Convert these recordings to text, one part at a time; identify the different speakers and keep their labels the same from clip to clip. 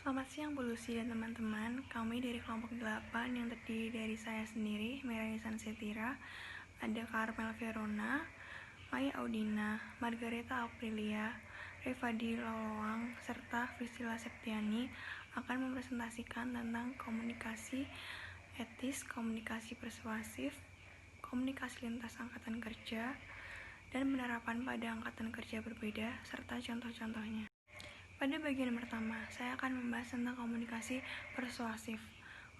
Speaker 1: Selamat siang Bu Lucy dan teman-teman. Kami dari kelompok 8 yang terdiri dari saya sendiri, Meraisa Setira, ada Carmel Verona, Maya Audina, Margareta Aprilia, Revadi Loloang, serta Priscilla Septiani akan mempresentasikan tentang komunikasi etis, komunikasi persuasif, komunikasi lintas angkatan kerja, dan penerapan pada angkatan kerja berbeda, serta contoh-contohnya. Pada bagian pertama, saya akan membahas tentang komunikasi persuasif.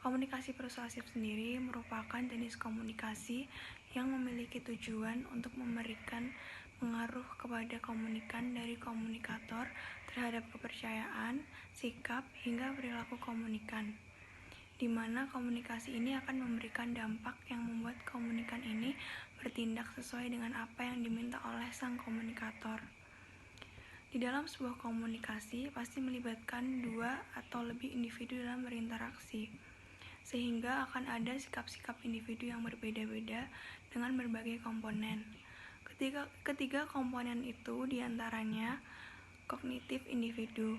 Speaker 1: Komunikasi persuasif sendiri merupakan jenis komunikasi yang memiliki tujuan untuk memberikan pengaruh kepada komunikan dari komunikator terhadap kepercayaan, sikap, hingga perilaku komunikan, di mana komunikasi ini akan memberikan dampak yang membuat komunikan ini bertindak sesuai dengan apa yang diminta oleh sang komunikator. Di dalam sebuah komunikasi pasti melibatkan dua atau lebih individu dalam berinteraksi, sehingga akan ada sikap-sikap individu yang berbeda-beda dengan berbagai komponen. Ketiga komponen itu diantaranya kognitif individu,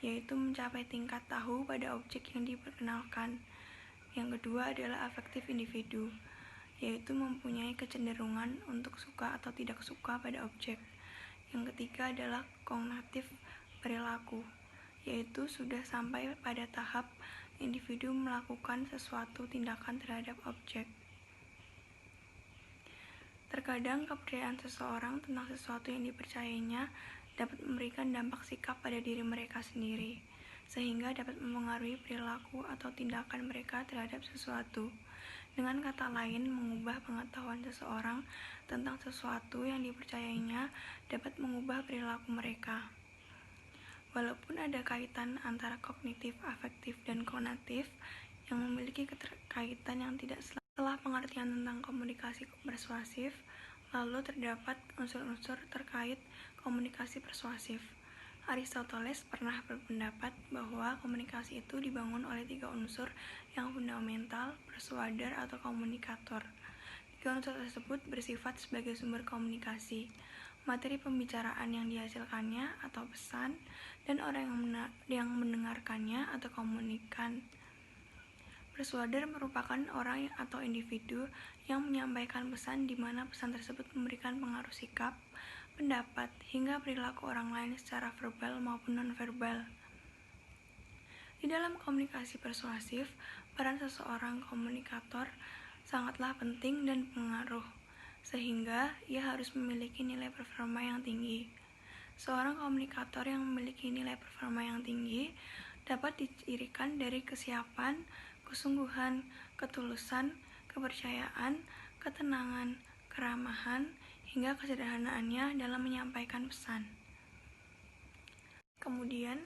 Speaker 1: yaitu mencapai tingkat tahu pada objek yang diperkenalkan. Yang kedua adalah afektif individu, yaitu mempunyai kecenderungan untuk suka atau tidak suka pada objek. Yang ketiga adalah kognitif perilaku, yaitu sudah sampai pada tahap individu melakukan sesuatu tindakan terhadap objek. Terkadang kepercayaan seseorang tentang sesuatu yang dipercayainya dapat memberikan dampak sikap pada diri mereka sendiri, sehingga dapat mempengaruhi perilaku atau tindakan mereka terhadap sesuatu. Dengan kata lain, mengubah pengetahuan seseorang tentang sesuatu yang dipercayainya dapat mengubah perilaku mereka. Walaupun ada kaitan antara kognitif, afektif, dan konatif yang memiliki keterkaitan yang tidak setelah pengertian tentang komunikasi persuasif, lalu terdapat unsur-unsur terkait komunikasi persuasif. Aristoteles pernah berpendapat bahwa komunikasi itu dibangun oleh 3 unsur yang fundamental, persuader atau komunikator. 3 unsur tersebut bersifat sebagai sumber komunikasi, materi pembicaraan yang dihasilkannya atau pesan, dan orang yang mendengarkannya atau komunikan. Persuader merupakan orang atau individu yang menyampaikan pesan di mana pesan tersebut memberikan pengaruh sikap, pendapat, hingga perilaku orang lain secara verbal maupun non-verbal. Di dalam komunikasi persuasif, peran seseorang komunikator sangatlah penting dan pengaruh, sehingga ia harus memiliki nilai performa yang tinggi. Seorang komunikator yang memiliki nilai performa yang tinggi dapat dicirikan dari kesiapan, kesungguhan, ketulusan, kepercayaan, ketenangan, keramahan, hingga kesederhanaannya dalam menyampaikan pesan. Kemudian,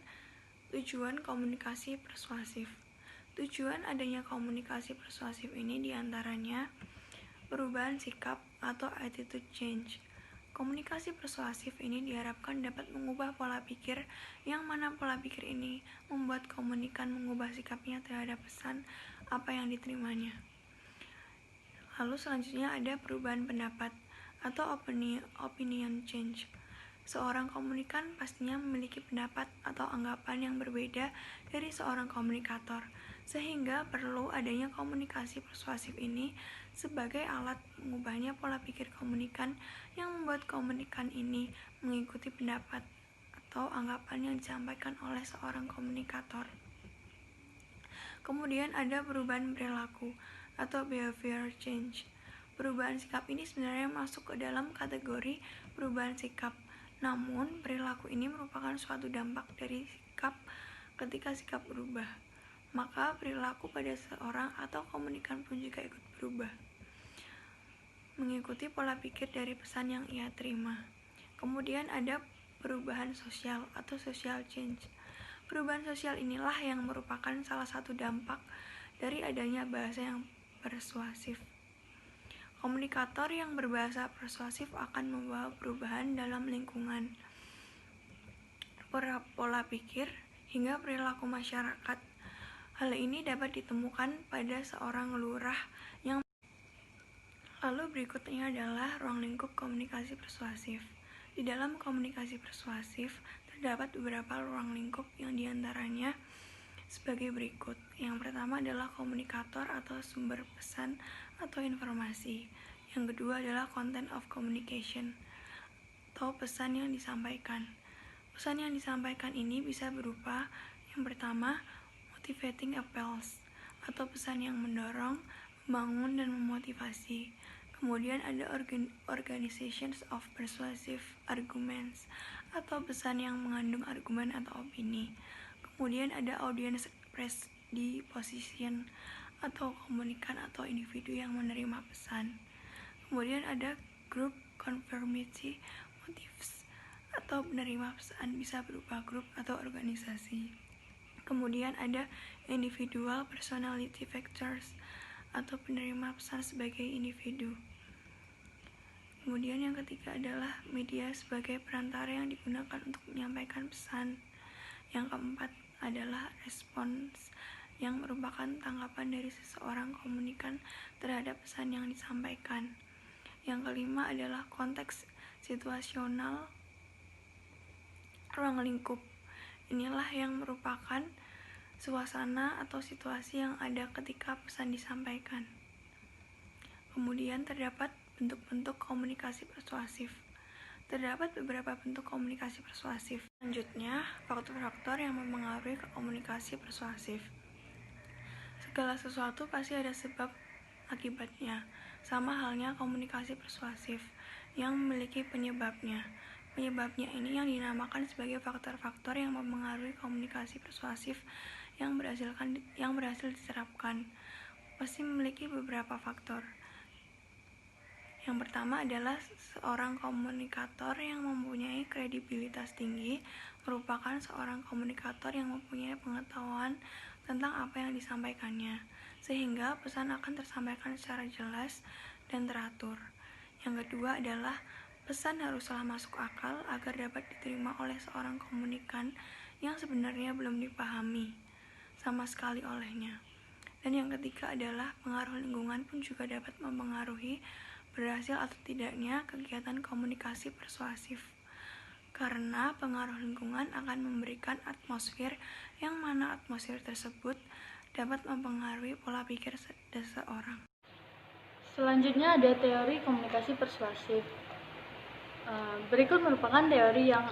Speaker 1: tujuan komunikasi persuasif. Tujuan adanya komunikasi persuasif ini diantaranya perubahan sikap atau attitude change. Komunikasi persuasif ini diharapkan dapat mengubah pola pikir, yang mana pola pikir ini membuat komunikan mengubah sikapnya terhadap pesan apa yang diterimanya. Lalu selanjutnya ada perubahan pendapat atau opinion change. Seorang komunikan pastinya memiliki pendapat atau anggapan yang berbeda dari seorang komunikator, sehingga perlu adanya komunikasi persuasif ini sebagai alat mengubahnya pola pikir komunikan yang membuat komunikan ini mengikuti pendapat atau anggapan yang disampaikan oleh seorang komunikator. Kemudian ada perubahan perilaku atau behavior change. Perubahan sikap ini sebenarnya masuk ke dalam kategori perubahan sikap, namun perilaku ini merupakan suatu dampak dari sikap. Ketika sikap berubah, maka perilaku pada seorang atau komunikan pun juga ikut berubah, mengikuti pola pikir dari pesan yang ia terima. Kemudian ada perubahan sosial atau social change. Perubahan sosial inilah yang merupakan salah satu dampak dari adanya bahasa yang persuasif. Komunikator yang berbahasa persuasif akan membawa perubahan dalam lingkungan, pola pikir, hingga perilaku masyarakat. Hal ini dapat ditemukan pada seorang lurah yang. Lalu berikutnya adalah ruang lingkup komunikasi persuasif. Di dalam komunikasi persuasif terdapat beberapa ruang lingkup yang diantaranya sebagai berikut. Yang pertama adalah komunikator atau sumber pesan atau informasi. Yang kedua adalah content of communication atau pesan yang disampaikan. Pesan yang disampaikan ini bisa berupa yang pertama, motivating appeals atau pesan yang mendorong, membangun, dan memotivasi. Kemudian ada organizations of persuasive arguments atau pesan yang mengandung argumen atau opini. Kemudian ada audience express di position atau komunikan atau individu yang menerima pesan. Kemudian ada group conformity motives atau penerima pesan bisa berupa grup atau organisasi. Kemudian ada individual personality factors atau penerima pesan sebagai individu. Kemudian yang ketiga adalah media sebagai perantara yang digunakan untuk menyampaikan pesan. Yang keempat adalah respons yang merupakan tanggapan dari seseorang komunikan terhadap pesan yang disampaikan. Yang kelima adalah konteks situasional ruang lingkup. Inilah yang merupakan suasana atau situasi yang ada ketika pesan disampaikan. Kemudian terdapat bentuk-bentuk komunikasi persuasif. Terdapat beberapa bentuk komunikasi persuasif. Selanjutnya, faktor-faktor yang mempengaruhi komunikasi persuasif. Segala sesuatu pasti ada sebab akibatnya. Sama halnya komunikasi persuasif yang memiliki penyebabnya. Penyebabnya ini yang dinamakan sebagai faktor-faktor yang mempengaruhi komunikasi persuasif yang berhasil diterapkan. Pasti memiliki beberapa faktor. Yang pertama adalah seorang komunikator yang mempunyai kredibilitas tinggi merupakan seorang komunikator yang mempunyai pengetahuan tentang apa yang disampaikannya, sehingga pesan akan tersampaikan secara jelas dan teratur. Yang kedua adalah pesan haruslah masuk akal agar dapat diterima oleh seorang komunikan yang sebenarnya belum dipahami sama sekali olehnya. Dan yang ketiga adalah pengaruh lingkungan pun juga dapat mempengaruhi berhasil atau tidaknya kegiatan komunikasi persuasif. Karena pengaruh lingkungan akan memberikan atmosfer yang mana atmosfer tersebut dapat mempengaruhi pola pikir seseorang.
Speaker 2: Selanjutnya ada teori komunikasi persuasif. Berikut merupakan teori yang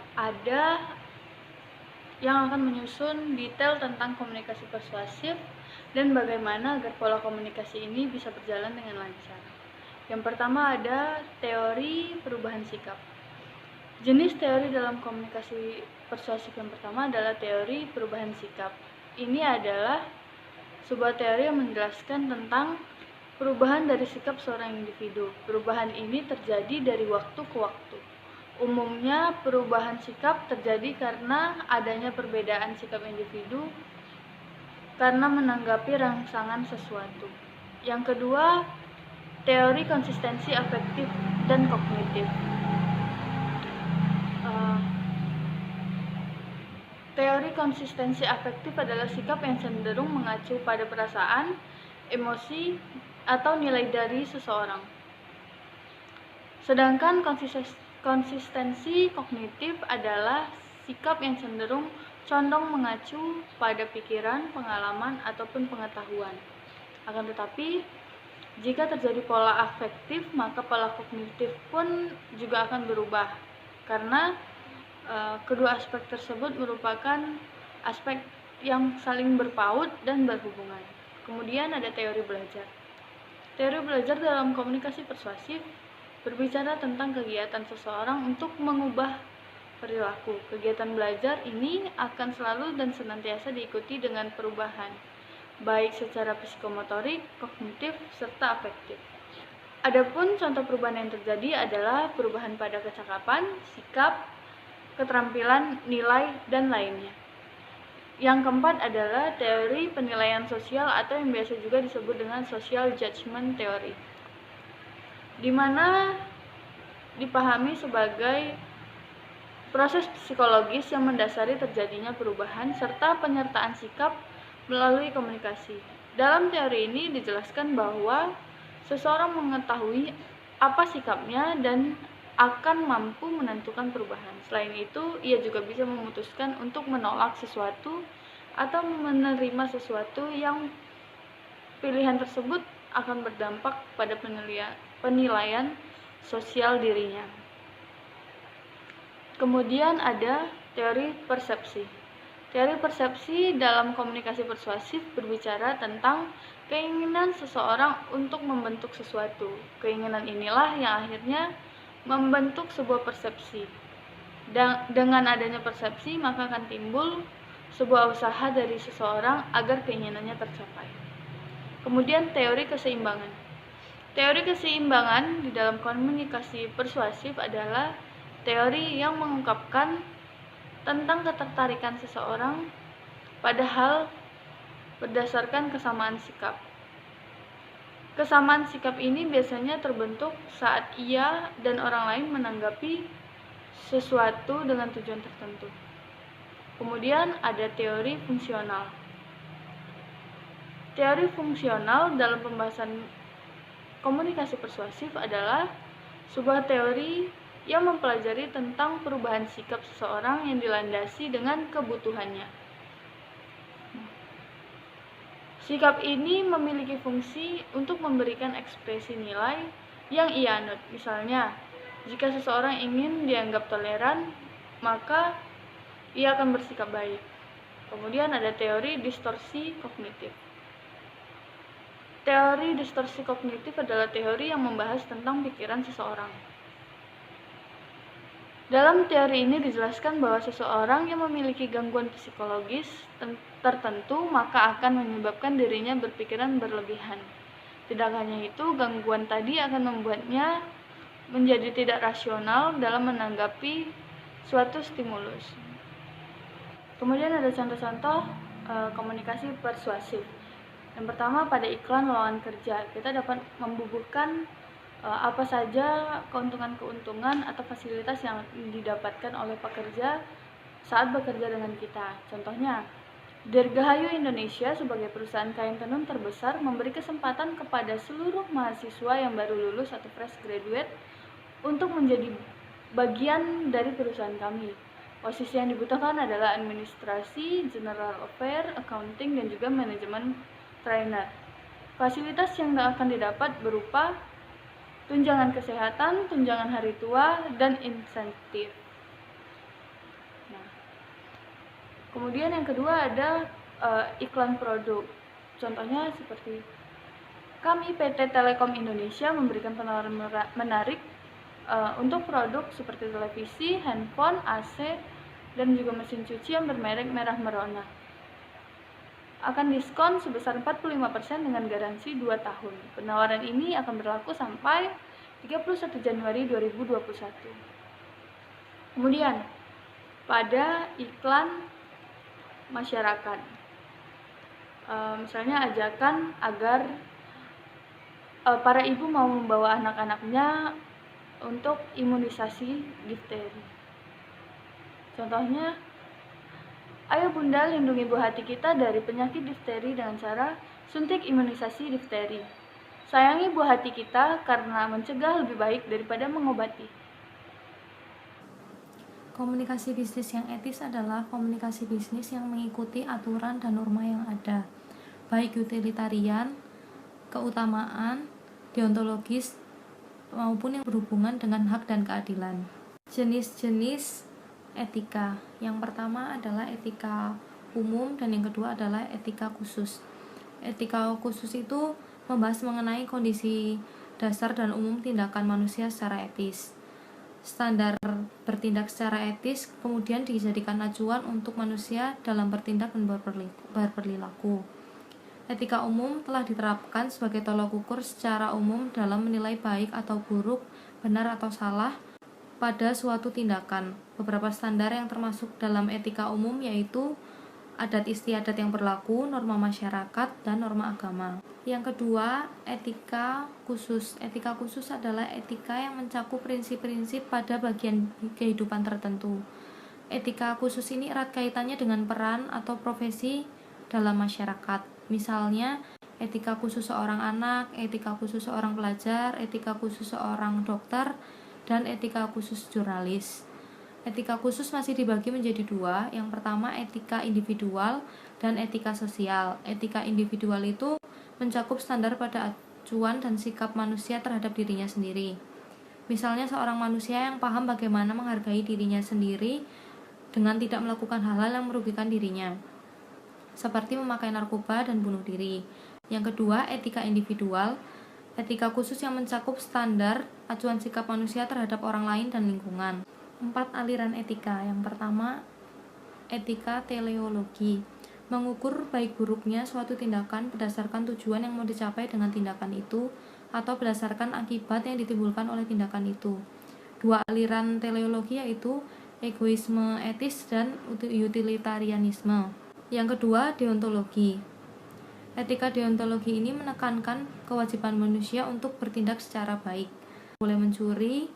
Speaker 2: akan menyusun detail tentang komunikasi persuasif dan bagaimana agar pola komunikasi ini bisa berjalan dengan lancar. Yang pertama ada teori perubahan sikap. Jenis teori dalam komunikasi persuasif yang pertama adalah teori perubahan sikap. Ini adalah sebuah teori yang menjelaskan tentang perubahan dari sikap seorang individu. Perubahan ini terjadi dari waktu ke waktu. Umumnya perubahan sikap terjadi karena adanya perbedaan sikap individu karena menanggapi rangsangan sesuatu. Yang kedua, teori konsistensi afektif dan kognitif. Teori konsistensi afektif adalah sikap yang cenderung mengacu pada perasaan, emosi, atau nilai dari seseorang. Sedangkan konsistensi kognitif adalah sikap yang cenderung condong mengacu pada pikiran, pengalaman, ataupun pengetahuan. Akan tetapi, jika terjadi pola afektif, maka pola kognitif pun juga akan berubah. Karena kedua aspek tersebut merupakan aspek yang saling berpaut dan berhubungan. Kemudian ada teori belajar. Teori belajar dalam komunikasi persuasif berbicara tentang kegiatan seseorang untuk mengubah perilaku. Kegiatan belajar ini akan selalu dan senantiasa diikuti dengan perubahan, baik secara psikomotorik, kognitif, serta afektif. Adapun contoh perubahan yang terjadi adalah perubahan pada kecakapan, sikap, keterampilan, nilai, dan lainnya. Yang keempat adalah teori penilaian sosial atau yang biasa juga disebut dengan social judgment theory, di mana dipahami sebagai proses psikologis yang mendasari terjadinya perubahan serta penyertaan sikap melalui komunikasi. Dalam teori ini dijelaskan bahwa seseorang mengetahui apa sikapnya dan akan mampu menentukan perubahan. Selain itu, ia juga bisa memutuskan untuk menolak sesuatu atau menerima sesuatu yang pilihan tersebut akan berdampak pada penilaian sosial dirinya. Kemudian ada teori persepsi. Teori persepsi dalam komunikasi persuasif berbicara tentang keinginan seseorang untuk membentuk sesuatu. Keinginan inilah yang akhirnya membentuk sebuah persepsi. Dan dengan adanya persepsi, maka akan timbul sebuah usaha dari seseorang agar keinginannya tercapai. Kemudian teori keseimbangan. Teori keseimbangan di dalam komunikasi persuasif adalah teori yang mengungkapkan tentang ketertarikan seseorang pada hal berdasarkan kesamaan sikap. Kesamaan sikap ini biasanya terbentuk saat ia dan orang lain menanggapi sesuatu dengan tujuan tertentu. Kemudian ada teori fungsional. Teori fungsional dalam pembahasan komunikasi persuasif adalah sebuah teori yang mempelajari tentang perubahan sikap seseorang yang dilandasi dengan kebutuhannya. Sikap ini memiliki fungsi untuk memberikan ekspresi nilai yang ia anut. Misalnya, jika seseorang ingin dianggap toleran, maka ia akan bersikap baik. Kemudian ada teori distorsi kognitif. Teori distorsi kognitif adalah teori yang membahas tentang pikiran seseorang. Dalam teori ini dijelaskan bahwa seseorang yang memiliki gangguan psikologis tertentu maka akan menyebabkan dirinya berpikiran berlebihan. Tidak hanya itu, gangguan tadi akan membuatnya menjadi tidak rasional dalam menanggapi suatu stimulus. Kemudian ada contoh-contoh komunikasi persuasif. Yang pertama, pada iklan lowongan kerja, kita dapat membubuhkan apa saja keuntungan-keuntungan atau fasilitas yang didapatkan oleh pekerja saat bekerja dengan kita. Contohnya, Dirgahayu Indonesia sebagai perusahaan kain tenun terbesar memberi kesempatan kepada seluruh mahasiswa yang baru lulus atau fresh graduate untuk menjadi bagian dari perusahaan kami. Posisi yang dibutuhkan adalah administrasi, general affair, accounting, dan juga manajemen trainer. Fasilitas yang akan didapat berupa tunjangan kesehatan, tunjangan hari tua, dan insentif. Nah, kemudian yang kedua ada iklan produk. Contohnya seperti kami PT Telekom Indonesia memberikan penawaran menarik untuk produk seperti televisi, handphone, AC, dan juga mesin cuci yang bermerek merah merona. Akan diskon sebesar 45% dengan garansi 2 tahun. Penawaran ini akan berlaku sampai 31 Januari 2021. Kemudian, pada iklan masyarakat, misalnya ajakan agar para ibu mau membawa anak-anaknya untuk imunisasi difteri. Contohnya, ayo bunda lindungi buah hati kita dari penyakit difteri dengan cara suntik imunisasi difteri. Sayangi buah hati kita karena mencegah lebih baik daripada mengobati.
Speaker 3: Komunikasi bisnis yang etis adalah komunikasi bisnis yang mengikuti aturan dan norma yang ada, baik utilitarian, keutamaan, deontologis, maupun yang berhubungan dengan hak dan keadilan. Jenis-jenis etika. Yang pertama adalah etika umum dan yang kedua adalah etika khusus. Etika khusus itu membahas mengenai kondisi dasar dan umum tindakan manusia secara etis. Standar bertindak secara etis kemudian dijadikan acuan untuk manusia dalam bertindak dan berperilaku. Etika umum telah diterapkan sebagai tolak ukur secara umum dalam menilai baik atau buruk, benar atau salah pada suatu tindakan. Beberapa standar yang termasuk dalam etika umum yaitu adat istiadat yang berlaku, norma masyarakat, dan norma agama. Yang kedua, etika khusus. Etika khusus adalah etika yang mencakup prinsip-prinsip pada bagian kehidupan tertentu. Etika khusus ini erat kaitannya dengan peran atau profesi dalam masyarakat. Misalnya, etika khusus seorang anak, etika khusus seorang pelajar, etika khusus seorang dokter, dan etika khusus jurnalis. Etika khusus masih dibagi menjadi dua. Yang pertama etika individual dan etika sosial. Etika individual itu mencakup standar pada acuan dan sikap manusia terhadap dirinya sendiri. Misalnya seorang manusia yang paham bagaimana menghargai dirinya sendiri dengan tidak melakukan hal-hal yang merugikan dirinya, seperti memakai narkoba dan bunuh diri. Yang kedua, etika individual, etika khusus yang mencakup standar acuan sikap manusia terhadap orang lain dan lingkungan. 4 aliran etika. Yang pertama, etika teleologi, mengukur baik buruknya suatu tindakan berdasarkan tujuan yang mau dicapai dengan tindakan itu atau berdasarkan akibat yang ditimbulkan oleh tindakan itu. 2 aliran teleologi yaitu egoisme etis dan utilitarianisme. Yang kedua, deontologi. Etika deontologi ini menekankan kewajiban manusia untuk bertindak secara baik, boleh mencuri,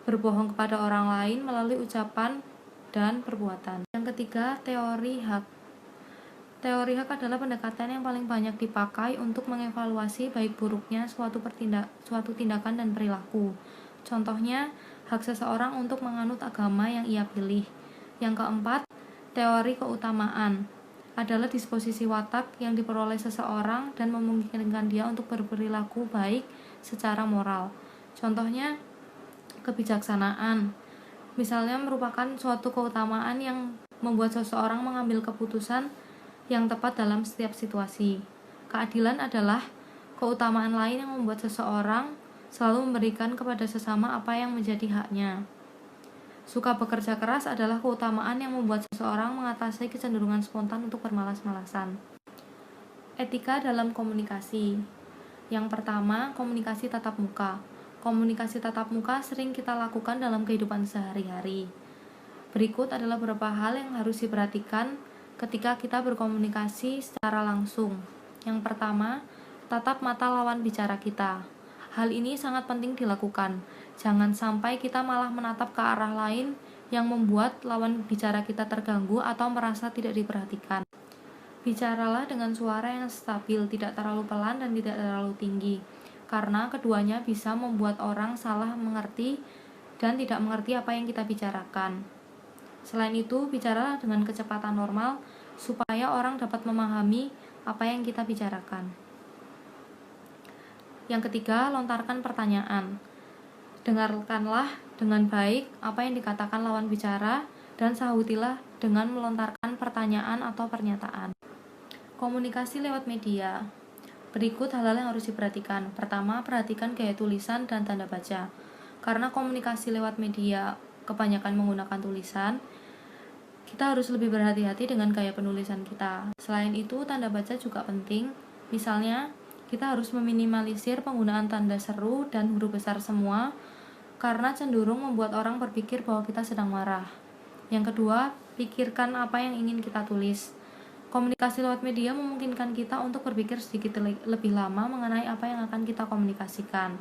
Speaker 3: berbohong kepada orang lain melalui ucapan dan perbuatan. Yang ketiga, teori hak. Teori hak adalah pendekatan yang paling banyak dipakai untuk mengevaluasi baik buruknya suatu tindakan dan perilaku. Contohnya, hak seseorang untuk menganut agama yang ia pilih. Yang keempat, teori keutamaan adalah disposisi watak yang diperoleh seseorang dan memungkinkan dia untuk berperilaku baik secara moral. Contohnya, kebijaksanaan. Misalnya merupakan suatu keutamaan yang membuat seseorang mengambil keputusan yang tepat dalam setiap situasi. Keadilan adalah keutamaan lain yang membuat seseorang selalu memberikan kepada sesama apa yang menjadi haknya. Suka bekerja keras adalah keutamaan yang membuat seseorang mengatasi kecenderungan spontan untuk bermalas-malasan. Etika dalam komunikasi. Yang pertama, komunikasi tatap muka. Komunikasi tatap muka sering kita lakukan dalam kehidupan sehari-hari. Berikut adalah beberapa hal yang harus diperhatikan ketika kita berkomunikasi secara langsung. Yang pertama, tatap mata lawan bicara kita. Hal ini sangat penting dilakukan. Jangan sampai kita malah menatap ke arah lain yang membuat lawan bicara kita terganggu atau merasa tidak diperhatikan. Bicaralah dengan suara yang stabil, tidak terlalu pelan dan tidak terlalu tinggi, karena keduanya bisa membuat orang salah mengerti dan tidak mengerti apa yang kita bicarakan. Selain itu, bicaralah dengan kecepatan normal supaya orang dapat memahami apa yang kita bicarakan. Yang ketiga, lontarkan pertanyaan. Dengarkanlah dengan baik apa yang dikatakan lawan bicara dan sahutilah dengan melontarkan pertanyaan atau pernyataan. Komunikasi lewat media. Berikut hal-hal yang harus diperhatikan. Pertama, perhatikan gaya tulisan dan tanda baca. Karena komunikasi lewat media kebanyakan menggunakan tulisan, kita harus lebih berhati-hati dengan gaya penulisan kita. Selain itu, tanda baca juga penting. Misalnya, kita harus meminimalisir penggunaan tanda seru dan huruf besar semua, karena cenderung membuat orang berpikir bahwa kita sedang marah. Yang kedua, pikirkan apa yang ingin kita tulis. Komunikasi lewat media memungkinkan kita untuk berpikir sedikit lebih lama mengenai apa yang akan kita komunikasikan.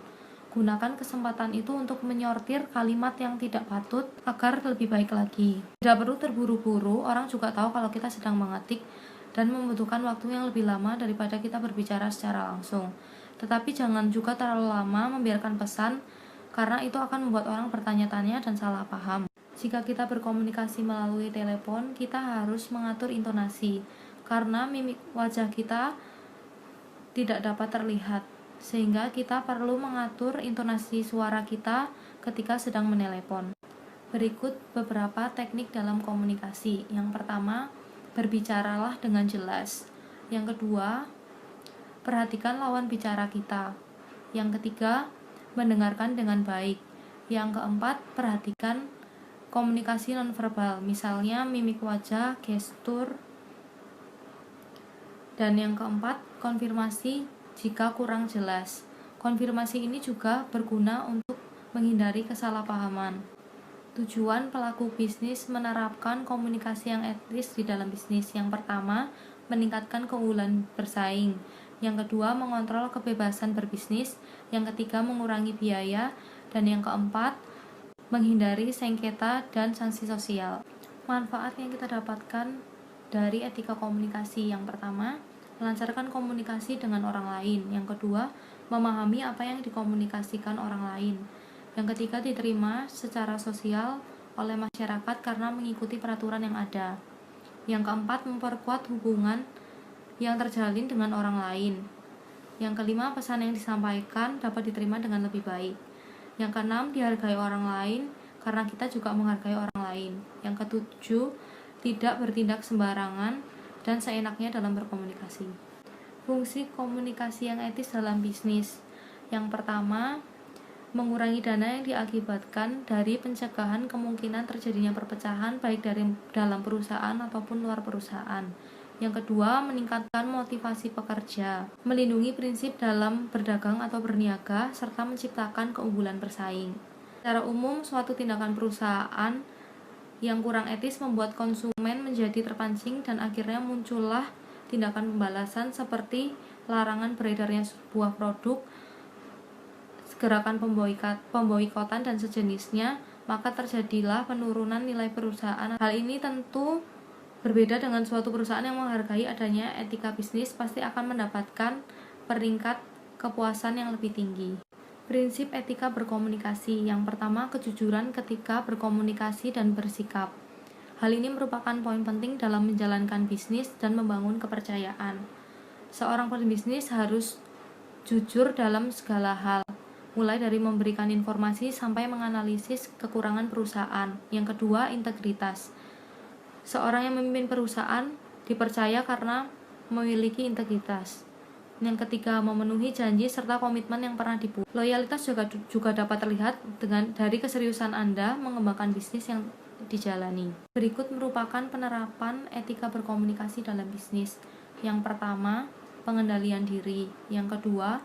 Speaker 3: Gunakan kesempatan itu untuk menyortir kalimat yang tidak patut agar lebih baik lagi. Tidak perlu terburu-buru, orang juga tahu kalau kita sedang mengetik dan membutuhkan waktu yang lebih lama daripada kita berbicara secara langsung. Tetapi jangan juga terlalu lama membiarkan pesan, karena itu akan membuat orang bertanya-tanya dan salah paham. Jika kita berkomunikasi melalui telepon, kita harus mengatur intonasi, karena mimik wajah kita tidak dapat terlihat, sehingga kita perlu mengatur intonasi suara kita ketika sedang menelepon. Berikut beberapa teknik dalam komunikasi. Yang pertama, berbicaralah dengan jelas. Yang kedua, perhatikan lawan bicara kita. Yang ketiga, mendengarkan dengan baik. Yang keempat, perhatikan komunikasi nonverbal, misalnya mimik wajah, gestur. Dan yang keempat, konfirmasi jika kurang jelas. Konfirmasi ini juga berguna untuk menghindari kesalahpahaman. Tujuan pelaku bisnis menerapkan komunikasi yang etis di dalam bisnis. Yang pertama, meningkatkan keunggulan bersaing. Yang kedua, mengontrol kebebasan berbisnis. Yang ketiga, mengurangi biaya. Dan yang keempat, menghindari sengketa dan sanksi sosial. Manfaat yang kita dapatkan dari etika komunikasi. Yang pertama, melancarkan komunikasi dengan orang lain. Yang kedua, memahami apa yang dikomunikasikan orang lain. Yang ketiga, diterima secara sosial oleh masyarakat karena mengikuti peraturan yang ada. Yang keempat, memperkuat hubungan yang terjalin dengan orang lain. Yang kelima, pesan yang disampaikan dapat diterima dengan lebih baik. Yang keenam, dihargai orang lain karena kita juga menghargai orang lain. Yang ketujuh, tidak bertindak sembarangan dan seenaknya dalam berkomunikasi. Fungsi komunikasi yang etis dalam bisnis. Yang pertama, mengurangi dana yang diakibatkan dari pencegahan kemungkinan terjadinya perpecahan baik dari dalam perusahaan ataupun luar perusahaan. Yang kedua, meningkatkan motivasi pekerja, melindungi prinsip dalam berdagang atau berniaga, serta menciptakan keunggulan bersaing. Secara umum, suatu tindakan perusahaan yang kurang etis membuat konsumen menjadi terpancing dan akhirnya muncullah tindakan pembalasan seperti larangan beredarnya sebuah produk, gerakan pemboikotan dan sejenisnya, maka terjadilah penurunan nilai perusahaan. Hal ini tentu berbeda dengan suatu perusahaan yang menghargai adanya etika bisnis, pasti akan mendapatkan peringkat kepuasan yang lebih tinggi. Prinsip etika berkomunikasi. Yang pertama, kejujuran ketika berkomunikasi dan bersikap. Hal ini merupakan poin penting dalam menjalankan bisnis dan membangun kepercayaan. Seorang pembisnis harus jujur dalam segala hal, mulai dari memberikan informasi sampai menganalisis kekurangan perusahaan. Yang kedua, integritas. Seorang yang memimpin perusahaan dipercaya karena memiliki integritas. Yang ketiga, memenuhi janji serta komitmen yang pernah dibuat. Loyalitas juga dapat terlihat dari keseriusan Anda mengembangkan bisnis yang dijalani. Berikut merupakan penerapan etika berkomunikasi dalam bisnis. Yang pertama, pengendalian diri. Yang kedua,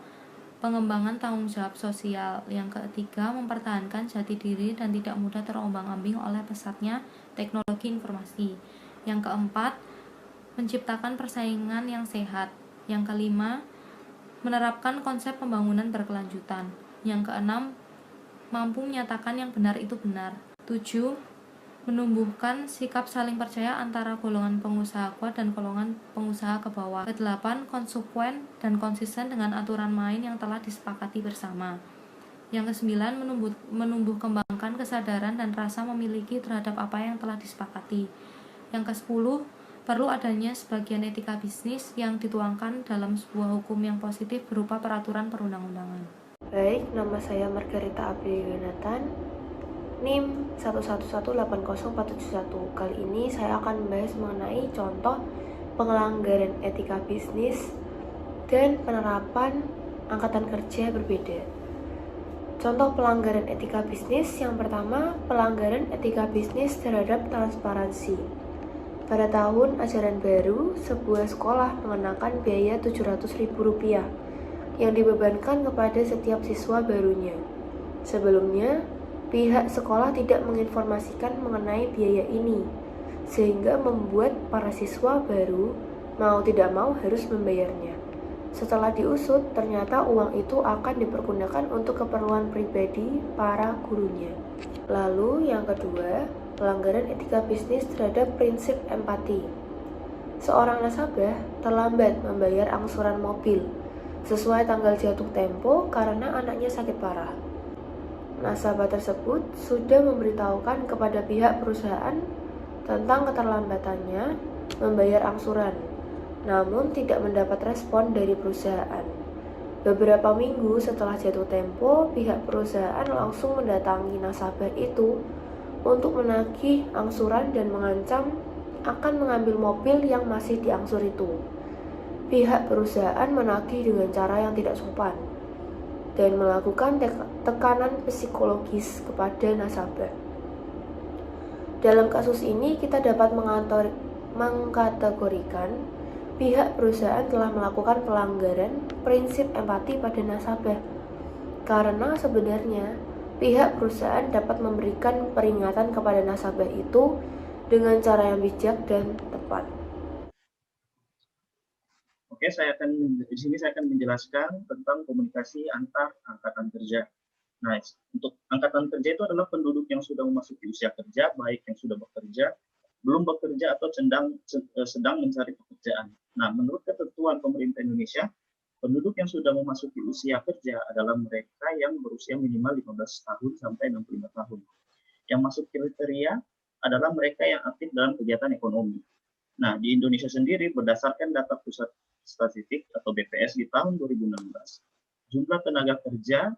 Speaker 3: pengembangan tanggung jawab sosial. Yang ketiga, mempertahankan jati diri dan tidak mudah terombang-ambing oleh pesatnya teknologi informasi. Yang keempat, menciptakan persaingan yang sehat. Yang kelima, menerapkan konsep pembangunan berkelanjutan. Yang keenam, mampu menyatakan yang benar itu benar. 7. Menumbuhkan sikap saling percaya antara golongan pengusaha kuat dan golongan pengusaha ke bawah. Ke-8, konsekuen dan konsisten dengan aturan main yang telah disepakati bersama. Yang ke-9, menumbuh kembangkan kesadaran dan rasa memiliki terhadap apa yang telah disepakati. Yang ke-10, perlu adanya sebagian etika bisnis yang dituangkan dalam sebuah hukum yang positif berupa peraturan perundang-undangan.
Speaker 4: Baik, nama saya Margarita Aprilia Yonatan, NIM 1118041. Kali ini saya akan membahas mengenai contoh pelanggaran etika bisnis dan penerapan angkatan kerja berbeda. Contoh pelanggaran etika bisnis yang pertama, pelanggaran etika bisnis terhadap transparansi. Pada tahun ajaran baru, sebuah sekolah mengenakan biaya Rp700.000 yang dibebankan kepada setiap siswa barunya. Sebelumnya, pihak sekolah tidak menginformasikan mengenai biaya ini, sehingga membuat para siswa baru mau tidak mau harus membayarnya. Setelah diusut, ternyata uang itu akan dipergunakan untuk keperluan pribadi para gurunya. Lalu yang kedua, pelanggaran etika bisnis terhadap prinsip empati. Seorang nasabah terlambat membayar angsuran mobil sesuai tanggal jatuh tempo karena anaknya sakit parah. Nasabah tersebut sudah memberitahukan kepada pihak perusahaan tentang keterlambatannya membayar angsuran, namun tidak mendapat respon dari perusahaan. Beberapa minggu setelah jatuh tempo, pihak perusahaan langsung mendatangi nasabah itu untuk menagih angsuran dan mengancam akan mengambil mobil yang masih diangsur itu. Pihak perusahaan menagih dengan cara yang tidak sopan dan melakukan tekanan psikologis kepada nasabah. Dalam kasus ini kita dapat mengkategorikan pihak perusahaan telah melakukan pelanggaran prinsip empati pada nasabah, karena sebenarnya pihak perusahaan dapat memberikan peringatan kepada nasabah itu dengan cara yang bijak dan tepat.
Speaker 5: Oke, di sini saya akan menjelaskan tentang komunikasi antar angkatan kerja. Nah, untuk angkatan kerja itu adalah penduduk yang sudah memasuki usia kerja, baik yang sudah bekerja, belum bekerja atau sedang mencari pekerjaan. Nah, menurut ketentuan pemerintah Indonesia, penduduk yang sudah memasuki usia kerja adalah mereka yang berusia minimal 15 tahun sampai 65 tahun. Yang masuk kriteria adalah mereka yang aktif dalam kegiatan ekonomi. Nah, di Indonesia sendiri berdasarkan data Pusat Statistik atau BPS di tahun 2016, jumlah tenaga kerja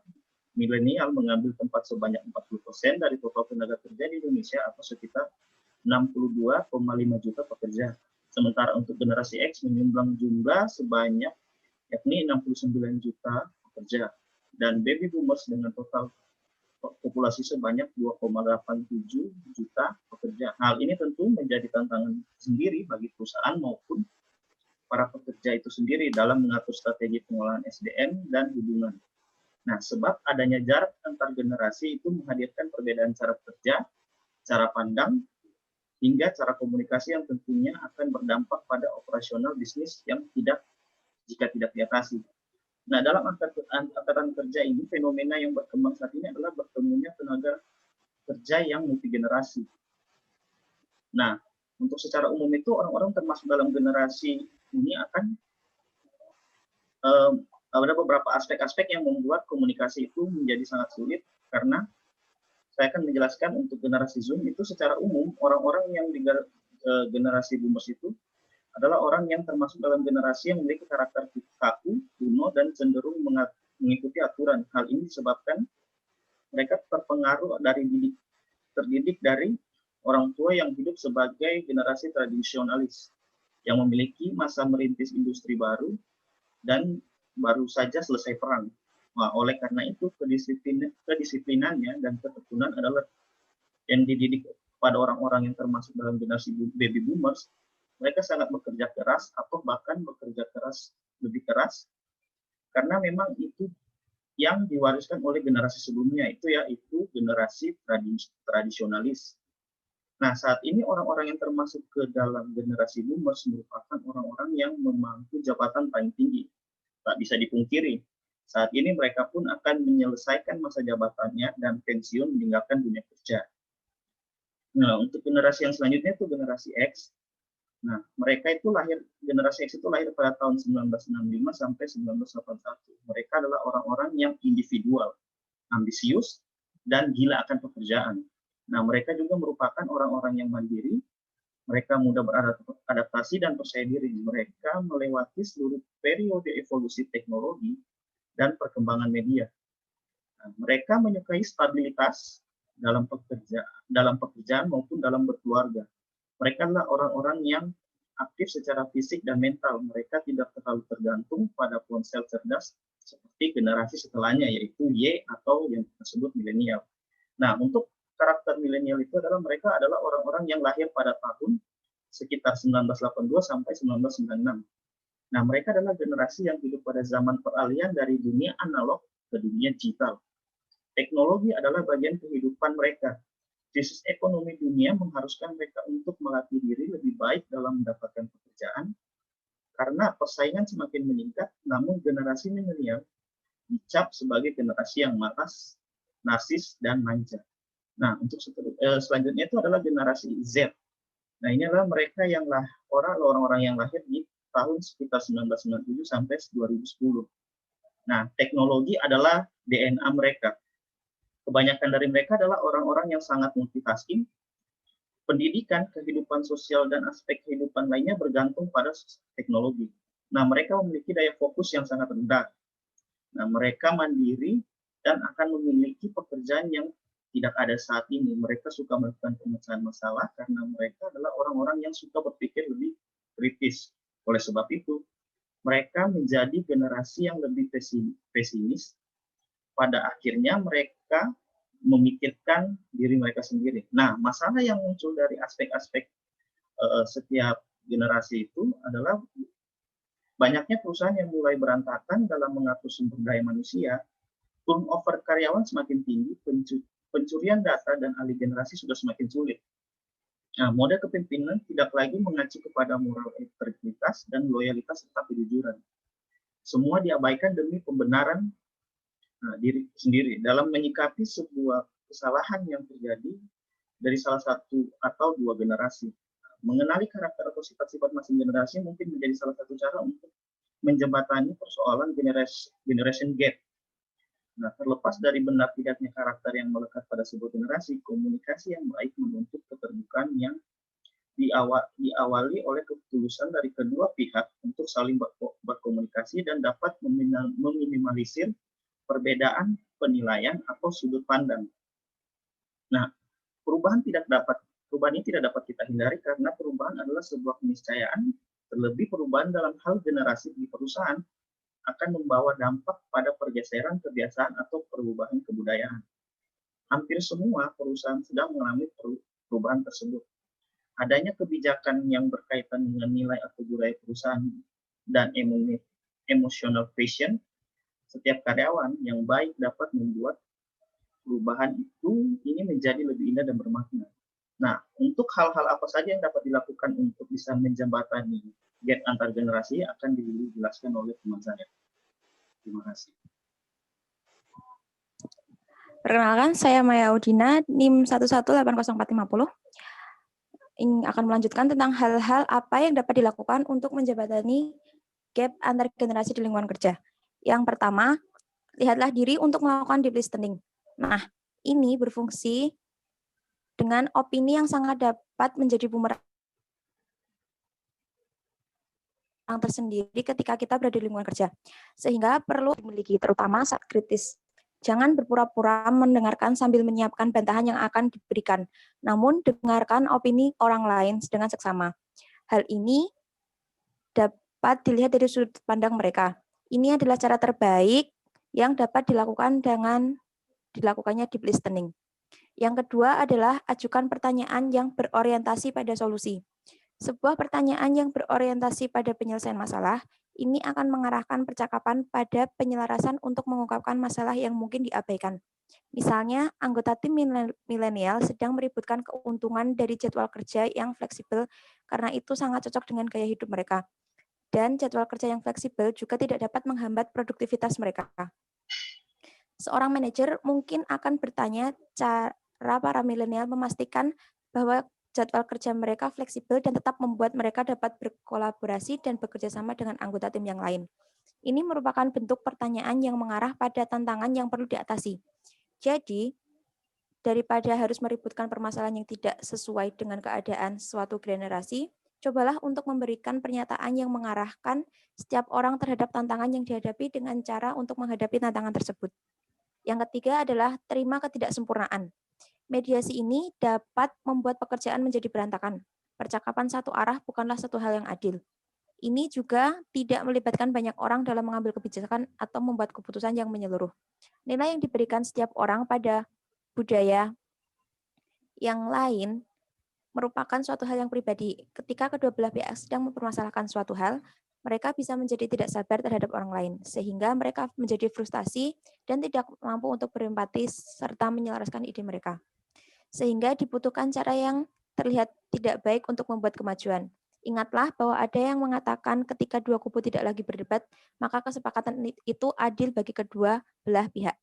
Speaker 5: milenial mengambil tempat sebanyak 40% dari total tenaga kerja di Indonesia atau sekitar 62,5 juta pekerja. Sementara untuk generasi X menyumbang jumlah sebanyak yakni 69 juta pekerja. Dan baby boomers dengan total populasi sebanyak 2,87 juta pekerja. Hal ini tentu menjadi tantangan sendiri bagi perusahaan maupun para pekerja itu sendiri dalam mengatur strategi pengolahan SDM dan hubungan. Nah, sebab adanya jarak antar generasi itu menghadirkan perbedaan cara kerja, cara pandang, hingga cara komunikasi yang tentunya akan berdampak pada operasional bisnis yang jika tidak diatasi. Nah, dalam angkatan kerja ini, fenomena yang berkembang saat ini adalah bertemunya tenaga kerja yang multigenerasi. Nah, untuk secara umum itu orang-orang termasuk dalam generasi ini akan ada beberapa aspek-aspek yang membuat komunikasi itu menjadi sangat sulit, karena saya akan menjelaskan untuk generasi Zoom itu secara umum orang-orang yang di generasi boomers itu adalah orang yang termasuk dalam generasi yang memiliki karakter kaku, kuno, dan cenderung mengikuti aturan. Hal ini disebabkan mereka terpengaruh terdidik dari orang tua yang hidup sebagai generasi tradisionalis yang memiliki masa merintis industri baru dan baru saja selesai perang. Nah, oleh karena itu kedisiplinannya dan ketekunan adalah yang dididik pada orang-orang yang termasuk dalam generasi baby boomers. Mereka sangat bekerja keras atau bahkan bekerja keras lebih keras karena memang itu yang diwariskan oleh generasi sebelumnya, yaitu generasi tradisionalis. Nah, saat ini orang-orang yang termasuk ke dalam generasi boomers merupakan orang-orang yang memangku jabatan paling tinggi. Tak bisa dipungkiri, saat ini mereka pun akan menyelesaikan masa jabatannya dan pensiun meninggalkan dunia kerja. Nah, untuk generasi yang selanjutnya itu generasi X. Nah, generasi X itu lahir pada tahun 1965 sampai 1981. Mereka adalah orang-orang yang individual, ambisius, dan gila akan pekerjaan. Nah, mereka juga merupakan orang-orang yang mandiri, mereka mudah beradaptasi dan percaya diri. Mereka melewati seluruh periode evolusi teknologi dan perkembangan media. Nah, mereka menyukai stabilitas dalam pekerjaan maupun dalam berkeluarga. Mereka adalah orang-orang yang aktif secara fisik dan mental. Mereka tidak terlalu tergantung pada ponsel cerdas seperti generasi setelahnya, yaitu Y atau yang disebut milenial. Nah, untuk karakter milenial itu mereka adalah orang-orang yang lahir pada tahun sekitar 1982 sampai 1996. Nah, mereka adalah generasi yang hidup pada zaman peralihan dari dunia analog ke dunia digital. Teknologi adalah bagian kehidupan mereka. Krisis ekonomi dunia mengharuskan mereka untuk melatih diri lebih baik dalam mendapatkan pekerjaan, karena persaingan semakin meningkat, namun generasi milenial dicap sebagai generasi yang malas, narsis, dan manja. Nah, untuk selanjutnya itu adalah generasi Z. Nah, ini adalah mereka yang orang-orang yang lahir di tahun sekitar 1997 sampai 2010. Nah, teknologi adalah DNA mereka. Kebanyakan dari mereka adalah orang-orang yang sangat multitasking. Pendidikan, kehidupan sosial, dan aspek kehidupan lainnya bergantung pada teknologi. Nah, mereka memiliki daya fokus yang sangat rendah. Nah, mereka mandiri dan akan memiliki pekerjaan yang tidak ada saat ini. Mereka suka melakukan pemecahan masalah karena mereka adalah orang-orang yang suka berpikir lebih kritis. Oleh sebab itu, mereka menjadi generasi yang lebih pesimis. Pada akhirnya mereka memikirkan diri mereka sendiri. Nah, masalah yang muncul dari aspek-aspek setiap generasi itu adalah banyaknya perusahaan yang mulai berantakan dalam mengatur sumber daya manusia, turnover karyawan semakin tinggi, pencurian data dan alih generasi sudah semakin sulit. Nah, model kepemimpinan tidak lagi mengacu kepada moral integritas dan loyalitas serta kejujuran. Semua diabaikan demi pembenaran diri sendiri dalam menyikapi sebuah kesalahan yang terjadi dari salah satu atau dua generasi. Mengenali karakter atau sifat-sifat masing generasi mungkin menjadi salah satu cara untuk menjembatani persoalan generation gap. Nah, terlepas dari benar tidaknya karakter yang melekat pada sebuah generasi, komunikasi yang baik menuntut keterbukaan yang diawali oleh ketulusan dari kedua pihak untuk saling berkomunikasi dan dapat meminimalisir perbedaan penilaian atau sudut pandang. Nah, perubahan ini tidak dapat kita hindari karena perubahan adalah sebuah keniscayaan, terlebih perubahan dalam hal generasi di perusahaan akan membawa dampak pada pergeseran kebiasaan atau perubahan kebudayaan. Hampir semua perusahaan sedang mengalami perubahan tersebut. Adanya kebijakan yang berkaitan dengan nilai atau budaya perusahaan dan emotional passion setiap karyawan yang baik dapat membuat perubahan ini menjadi lebih indah dan bermakna. Nah, untuk hal-hal apa saja yang dapat dilakukan untuk bisa menjembatani gap antar generasi akan dijelaskan oleh teman saya. Terima kasih.
Speaker 6: Perkenalkan, saya Maya Audina, NIM 1180450. Ini akan melanjutkan tentang hal-hal apa yang dapat dilakukan untuk menjembatani gap antar generasi di lingkungan kerja. Yang pertama, lihatlah diri untuk melakukan deep listening. Nah, ini berfungsi dengan opini yang sangat dapat menjadi bumerang tersendiri ketika kita berada di lingkungan kerja, sehingga perlu dimiliki terutama saat kritis. Jangan berpura-pura mendengarkan sambil menyiapkan bantahan yang akan diberikan, namun dengarkan opini orang lain dengan seksama. Hal ini dapat dilihat dari sudut pandang mereka. Ini adalah cara terbaik yang dapat dilakukan dengan dilakukannya deep listening. Yang kedua adalah ajukan pertanyaan yang berorientasi pada solusi. Sebuah pertanyaan yang berorientasi pada penyelesaian masalah, ini akan mengarahkan percakapan pada penyelarasan untuk mengungkapkan masalah yang mungkin diabaikan. Misalnya, anggota tim milenial sedang meributkan keuntungan dari jadwal kerja yang fleksibel karena itu sangat cocok dengan gaya hidup mereka. Dan jadwal kerja yang fleksibel juga tidak dapat menghambat produktivitas mereka. Seorang manajer mungkin akan bertanya cara para milenial memastikan bahwa jadwal kerja mereka fleksibel dan tetap membuat mereka dapat berkolaborasi dan bekerja sama dengan anggota tim yang lain. Ini merupakan bentuk pertanyaan yang mengarah pada tantangan yang perlu diatasi. Jadi, daripada harus meributkan permasalahan yang tidak sesuai dengan keadaan suatu generasi, cobalah untuk memberikan pernyataan yang mengarahkan setiap orang terhadap tantangan yang dihadapi dengan cara untuk menghadapi tantangan tersebut. Yang ketiga adalah terima ketidaksempurnaan. Mediasi ini dapat membuat pekerjaan menjadi berantakan. Percakapan satu arah bukanlah satu hal yang adil. Ini juga tidak melibatkan banyak orang dalam mengambil kebijakan atau membuat keputusan yang menyeluruh. Nilai yang diberikan setiap orang pada budaya yang lain merupakan suatu hal yang pribadi. Ketika kedua belah pihak sedang mempermasalahkan suatu hal, mereka bisa menjadi tidak sabar terhadap orang lain, sehingga mereka menjadi frustasi dan tidak mampu untuk berempati serta menyelaraskan ide mereka. Sehingga dibutuhkan cara yang terlihat tidak baik untuk membuat kemajuan. Ingatlah bahwa ada yang mengatakan ketika dua kubu tidak lagi berdebat, maka kesepakatan itu adil bagi kedua belah pihak.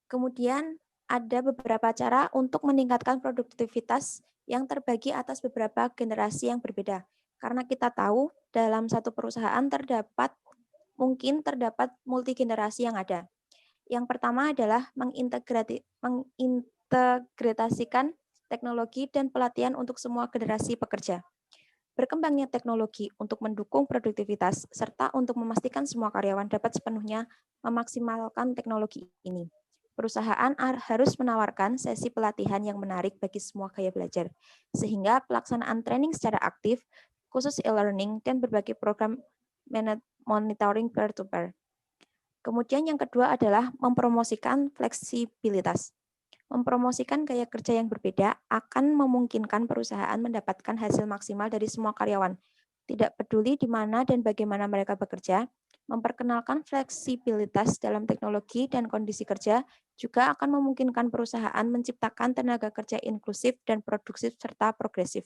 Speaker 6: Kemudian ada beberapa cara untuk meningkatkan produktivitas yang terbagi atas beberapa generasi yang berbeda. Karena kita tahu dalam satu perusahaan mungkin terdapat multigenerasi yang ada. Yang pertama adalah mengintegrasikan teknologi dan pelatihan untuk semua generasi pekerja. Berkembangnya teknologi untuk mendukung produktivitas serta untuk memastikan semua karyawan dapat sepenuhnya memaksimalkan teknologi ini. Perusahaan harus menawarkan sesi pelatihan yang menarik bagi semua gaya belajar, sehingga pelaksanaan training secara aktif, khusus e-learning, dan berbagai program monitoring peer-to-peer. Kemudian yang kedua adalah mempromosikan fleksibilitas. Mempromosikan gaya kerja yang berbeda akan memungkinkan perusahaan mendapatkan hasil maksimal dari semua karyawan. Tidak peduli di mana dan bagaimana mereka bekerja, memperkenalkan fleksibilitas dalam teknologi dan kondisi kerja juga akan memungkinkan perusahaan menciptakan tenaga kerja inklusif dan produktif serta progresif.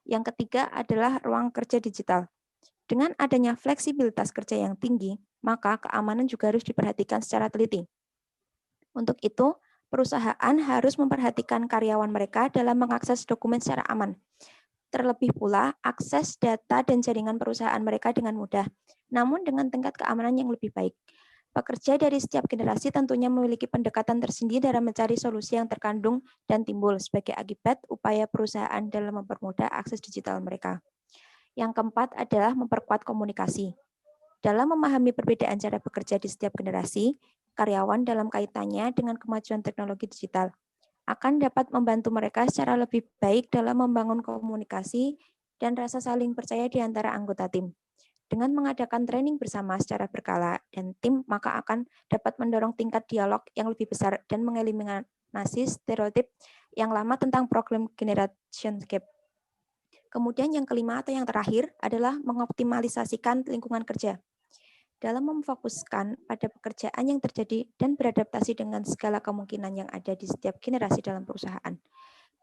Speaker 6: Yang ketiga adalah ruang kerja digital. Dengan adanya fleksibilitas kerja yang tinggi, maka keamanan juga harus diperhatikan secara teliti. Untuk itu, perusahaan harus memperhatikan karyawan mereka dalam mengakses dokumen secara aman. Terlebih pula, akses data dan jaringan perusahaan mereka dengan mudah, namun dengan tingkat keamanan yang lebih baik. Pekerja dari setiap generasi tentunya memiliki pendekatan tersendiri dalam mencari solusi yang terkandung dan timbul sebagai akibat upaya perusahaan dalam mempermudah akses digital mereka. Yang keempat adalah memperkuat komunikasi. Dalam memahami perbedaan cara bekerja di setiap generasi, karyawan dalam kaitannya dengan kemajuan teknologi digital akan dapat membantu mereka secara lebih baik dalam membangun komunikasi dan rasa saling percaya di antara anggota tim. Dengan mengadakan training bersama secara berkala dan tim, maka akan dapat mendorong tingkat dialog yang lebih besar dan mengeliminasi stereotip yang lama tentang problem generation gap. Kemudian yang kelima atau yang terakhir adalah mengoptimalisasikan lingkungan kerja. Dalam memfokuskan pada pekerjaan yang terjadi dan beradaptasi dengan segala kemungkinan yang ada di setiap generasi dalam perusahaan.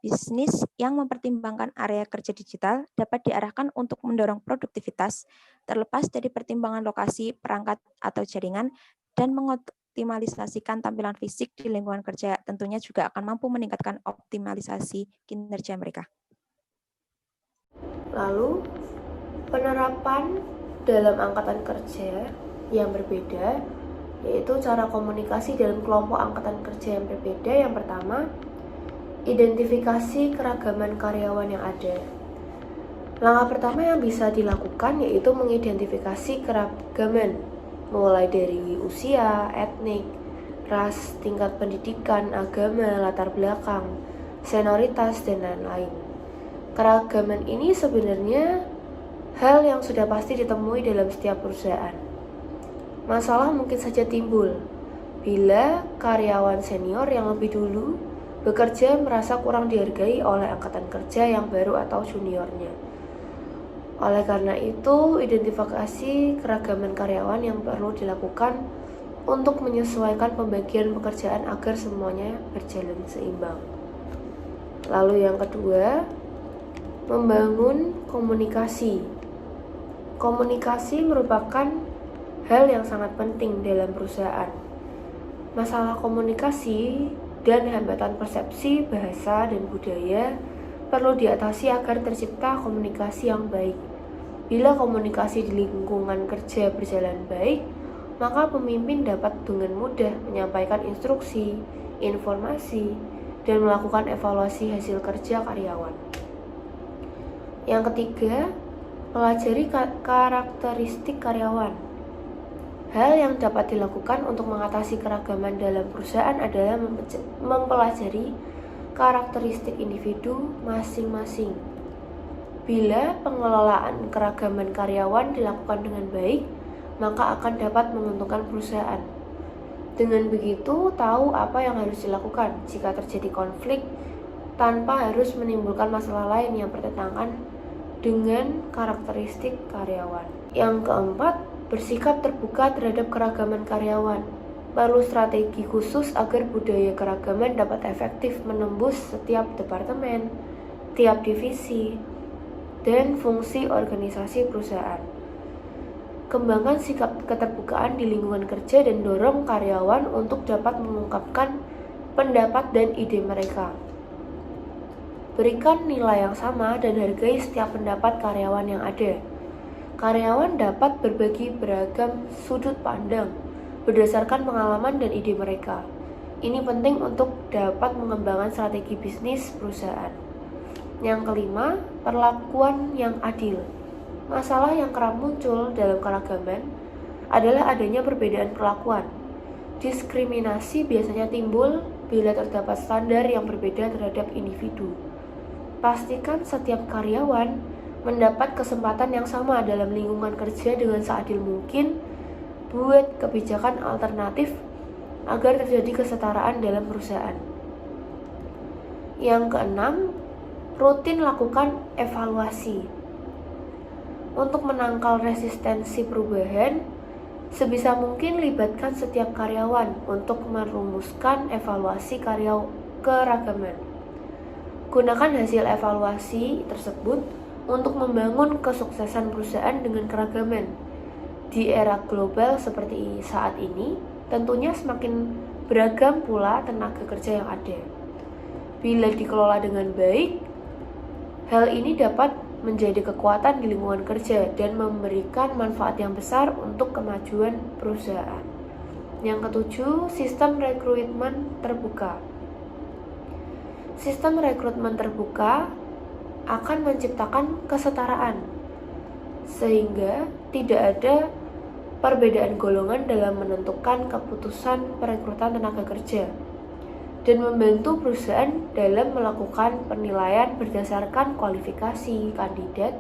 Speaker 6: Bisnis yang mempertimbangkan area kerja digital dapat diarahkan untuk mendorong produktivitas, terlepas dari pertimbangan lokasi, perangkat, atau jaringan, dan mengoptimalisasikan tampilan fisik di lingkungan kerja tentunya juga akan mampu meningkatkan optimalisasi kinerja mereka.
Speaker 4: Lalu, penerapan dalam angkatan kerja yang berbeda, yaitu cara komunikasi dalam kelompok angkatan kerja yang berbeda. Yang pertama, identifikasi keragaman karyawan yang ada. Langkah pertama yang bisa dilakukan yaitu mengidentifikasi keragaman, mulai dari usia, etnik, ras, tingkat pendidikan, agama, latar belakang, senioritas, dan lain-lain. Keragaman ini sebenarnya hal yang sudah pasti ditemui dalam setiap perusahaan. Masalah mungkin saja timbul bila karyawan senior yang lebih dulu bekerja merasa kurang dihargai oleh angkatan kerja yang baru atau juniornya. Oleh karena itu, identifikasi keragaman karyawan yang perlu dilakukan untuk menyesuaikan pembagian pekerjaan agar semuanya berjalan seimbang. Lalu yang kedua, membangun komunikasi. Komunikasi merupakan hal yang sangat penting dalam perusahaan. Masalah komunikasi dan hambatan persepsi, bahasa, dan budaya perlu diatasi agar tercipta komunikasi yang baik. Bila komunikasi di lingkungan kerja berjalan baik, maka pemimpin dapat dengan mudah menyampaikan instruksi, informasi, dan melakukan evaluasi hasil kerja karyawan. Yang ketiga, pelajari karakteristik karyawan. Hal yang dapat dilakukan untuk mengatasi keragaman dalam perusahaan adalah mempelajari karakteristik individu masing-masing. Bila pengelolaan keragaman karyawan dilakukan dengan baik, maka akan dapat menguntungkan perusahaan. Dengan begitu, tahu apa yang harus dilakukan jika terjadi konflik tanpa harus menimbulkan masalah lain yang bertentangan dengan karakteristik karyawan. Yang keempat, bersikap terbuka terhadap keragaman karyawan. Perlu strategi khusus agar budaya keragaman dapat efektif menembus setiap departemen, tiap divisi, dan fungsi organisasi perusahaan. Kembangkan sikap keterbukaan di lingkungan kerja dan dorong karyawan untuk dapat mengungkapkan pendapat dan ide mereka. Berikan nilai yang sama dan hargai setiap pendapat karyawan yang ada. Karyawan dapat berbagi beragam sudut pandang berdasarkan pengalaman dan ide mereka. Ini penting untuk dapat mengembangkan strategi bisnis perusahaan. Yang kelima, perlakuan yang adil. Masalah yang kerap muncul dalam keragaman adalah adanya perbedaan perlakuan. Diskriminasi biasanya timbul bila terdapat standar yang berbeda terhadap individu. Pastikan setiap karyawan mendapat kesempatan yang sama dalam lingkungan kerja dengan seadil mungkin. Buat kebijakan alternatif agar terjadi kesetaraan dalam perusahaan. Yang keenam, rutin lakukan evaluasi. Untuk menangkal resistensi perubahan, sebisa mungkin libatkan setiap karyawan untuk merumuskan evaluasi keragaman. Gunakan hasil evaluasi tersebut untuk membangun kesuksesan perusahaan dengan keragaman. Di era global seperti saat ini, tentunya semakin beragam pula tenaga kerja yang ada. Bila dikelola dengan baik, hal ini dapat menjadi kekuatan di lingkungan kerja dan memberikan manfaat yang besar untuk kemajuan perusahaan. Yang ketujuh, sistem rekrutmen terbuka. Sistem rekrutmen terbuka akan menciptakan kesetaraan, sehingga tidak ada perbedaan golongan dalam menentukan keputusan perekrutan tenaga kerja, dan membantu perusahaan dalam melakukan penilaian berdasarkan kualifikasi kandidat,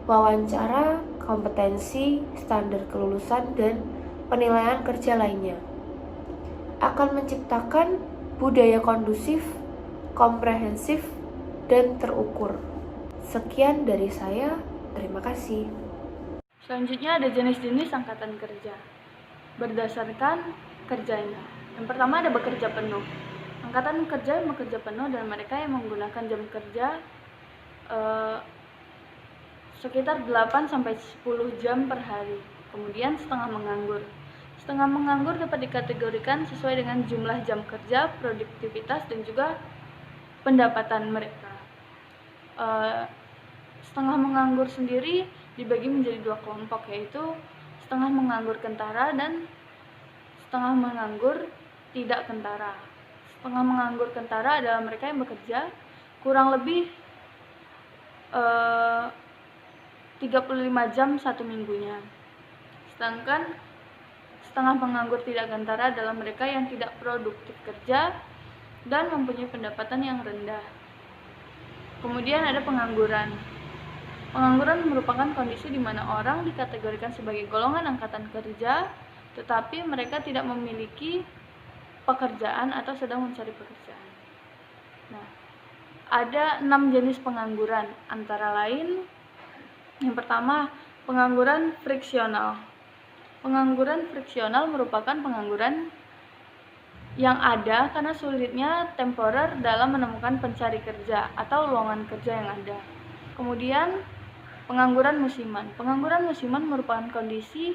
Speaker 4: wawancara, kompetensi, standar kelulusan, dan penilaian kerja lainnya. Akan menciptakan budaya kondusif, komprehensif, dan terukur. Sekian dari saya, terima kasih.
Speaker 2: Selanjutnya ada jenis-jenis angkatan kerja berdasarkan kerjanya. Yang pertama ada bekerja penuh. Angkatan kerja yang bekerja penuh dan mereka yang menggunakan jam kerja sekitar 8-10 jam per hari. Kemudian setengah menganggur. Setengah menganggur dapat dikategorikan sesuai dengan jumlah jam kerja, produktivitas, dan juga pendapatan mereka. Setengah menganggur sendiri dibagi menjadi dua kelompok, yaitu setengah menganggur kentara dan setengah menganggur tidak kentara. Setengah menganggur kentara adalah mereka yang bekerja kurang lebih 35 jam satu minggunya. Sedangkan setengah menganggur tidak kentara adalah mereka yang tidak produktif kerja dan mempunyai pendapatan yang rendah. Kemudian ada pengangguran. Pengangguran merupakan kondisi di mana orang dikategorikan sebagai golongan angkatan kerja, tetapi mereka tidak memiliki pekerjaan atau sedang mencari pekerjaan. Nah, ada 6 jenis pengangguran, antara lain yang pertama, pengangguran friksional. Pengangguran friksional merupakan pengangguran yang ada karena sulitnya temporer dalam menemukan pencari kerja atau lowongan kerja yang ada. Kemudian, pengangguran musiman. Pengangguran musiman merupakan kondisi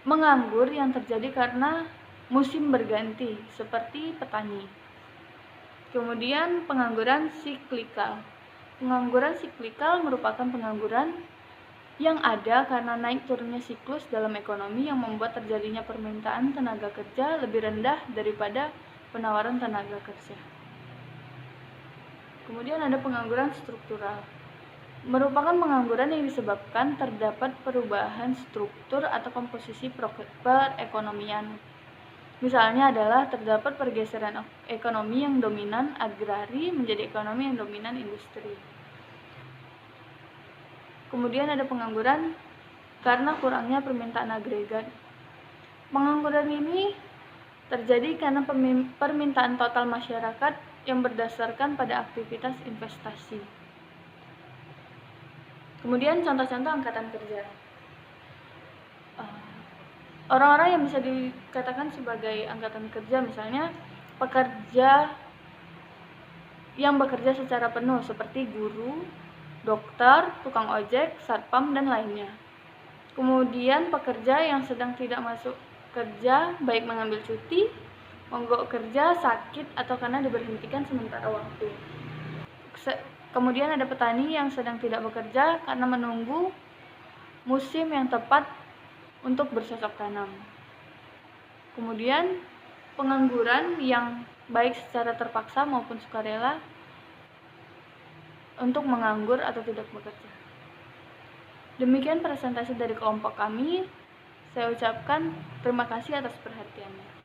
Speaker 2: menganggur yang terjadi karena musim berganti, seperti petani. Kemudian, pengangguran siklikal. Pengangguran siklikal merupakan pengangguran yang ada karena naik turunnya siklus dalam ekonomi yang membuat terjadinya permintaan tenaga kerja lebih rendah daripada penawaran tenaga kerja. Kemudian ada pengangguran struktural. Merupakan pengangguran yang disebabkan terdapat perubahan struktur atau komposisi perekonomian. Misalnya adalah terdapat pergeseran ekonomi yang dominan agrari menjadi ekonomi yang dominan industri. Kemudian ada pengangguran karena kurangnya permintaan agregat. Pengangguran ini terjadi karena permintaan total masyarakat yang berdasarkan pada aktivitas investasi. Kemudian contoh-contoh angkatan kerja. Orang-orang yang bisa dikatakan sebagai angkatan kerja misalnya pekerja yang bekerja secara penuh seperti guru, dokter, tukang ojek, satpam, dan lainnya. Kemudian pekerja yang sedang tidak masuk kerja, baik mengambil cuti, mogok kerja, sakit, atau karena diberhentikan sementara waktu. Kemudian ada petani yang sedang tidak bekerja karena menunggu musim yang tepat untuk bercocok tanam. Kemudian pengangguran yang baik secara terpaksa maupun sukarela untuk menganggur atau tidak bekerja. Demikian presentasi dari kelompok kami. Saya ucapkan terima kasih atas perhatiannya.